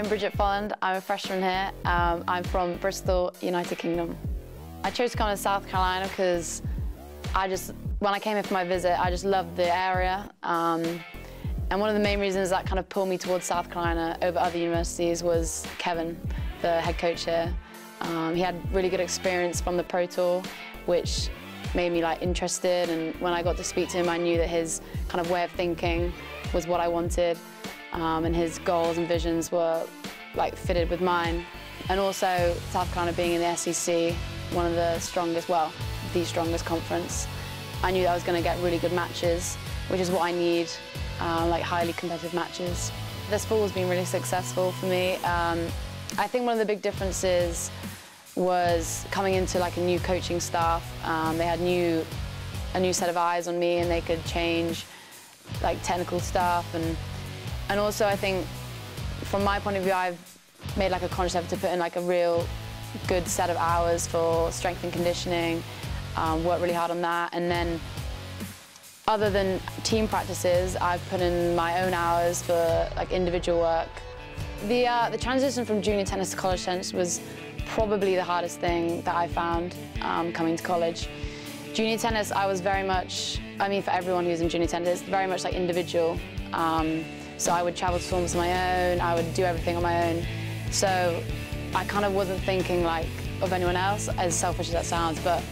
I'm Brigit Folland. I'm a freshman here. I'm from Bristol, United Kingdom. I chose to come to South Carolina because when I came here for my visit, I just loved the area. And one of the main reasons that kind of pulled me towards South Carolina over other universities was Kevin, the head coach here. He had really good experience from the Pro Tour, which made me interested, and when I got to speak to him, I knew that his kind of way of thinking was what I wanted, and his goals and visions were fitted with mine. And also South Carolina being in the SEC, one of the strongest, well, the strongest conference, I knew that I was going to get really good matches, which is what I need, highly competitive matches. This fall has been really successful for me. I think one of the big differences was coming into a new coaching staff. They had a new set of eyes on me, and they could change technical stuff. And also I think from my point of view, I've made a conscious effort to put in a real good set of hours for strength and conditioning, work really hard on that. And then other than team practices, I've put in my own hours for individual work. The transition from junior tennis to college tennis was probably the hardest thing that I found coming to college. Junior tennis, I was very much, for everyone who's in junior tennis, very much individual. So I would travel to tournaments on my own, I would do everything on my own. So I kind of wasn't thinking of anyone else, as selfish as that sounds, but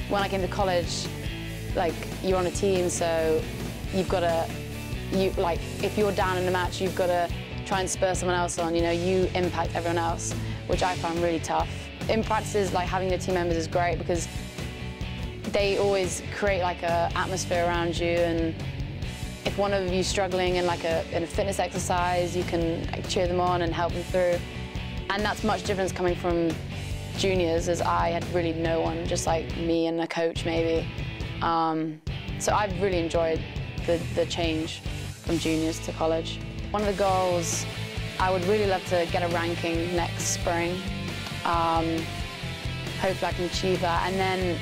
when I came to college, you're on a team, so you've got to, if you're down in a match, you've got to try and spur someone else on, you impact everyone else, which I found really tough. In practices, having your team members is great because they always create a atmosphere around you, and if one of you's struggling in in a fitness exercise, you can cheer them on and help them through. And that's much different coming from juniors, as I had really no one, just me and a coach maybe. So I've really enjoyed the change from juniors to college. One of the goals, I would really love to get a ranking next spring. Hopefully I can achieve that. And then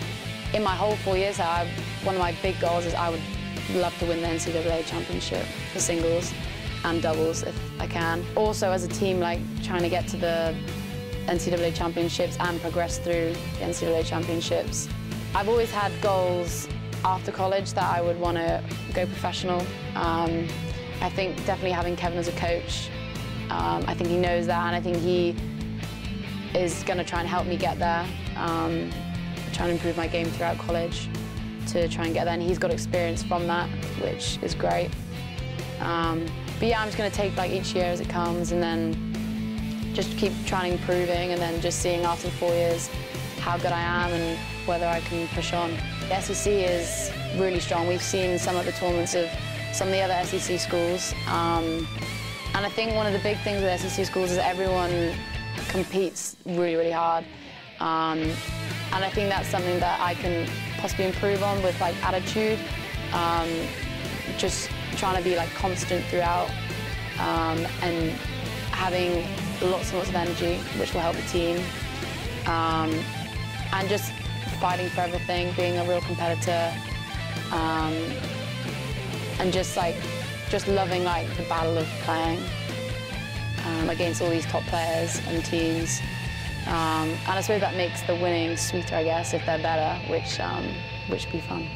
in my whole 4 years, one of my big goals is I would love to win the NCAA championship for singles and doubles if I can. Also as a team, trying to get to the NCAA championships and progress through the NCAA championships. I've always had goals after college that I would want to go professional. I think definitely having Kevin as a coach, I think he knows that, and I think he is going to try and help me get there, trying to improve my game throughout college to try and get there, and he's got experience from that, which is great. But yeah, I'm just going to take each year as it comes, and then just keep trying improving, and then just seeing after 4 years how good I am and whether I can push on. The SEC is really strong. We've seen some of the tournaments of some of the other SEC schools. And I think one of the big things with SEC schools is everyone competes really, really hard. And I think that's something that I can possibly improve on with attitude. Just trying to be constant throughout, and having lots and lots of energy, which will help the team. And just fighting for everything, being a real competitor. And just loving the battle of playing against all these top players and teams. And I suppose that makes the winning sweeter, I guess, if they're better, which would be fun.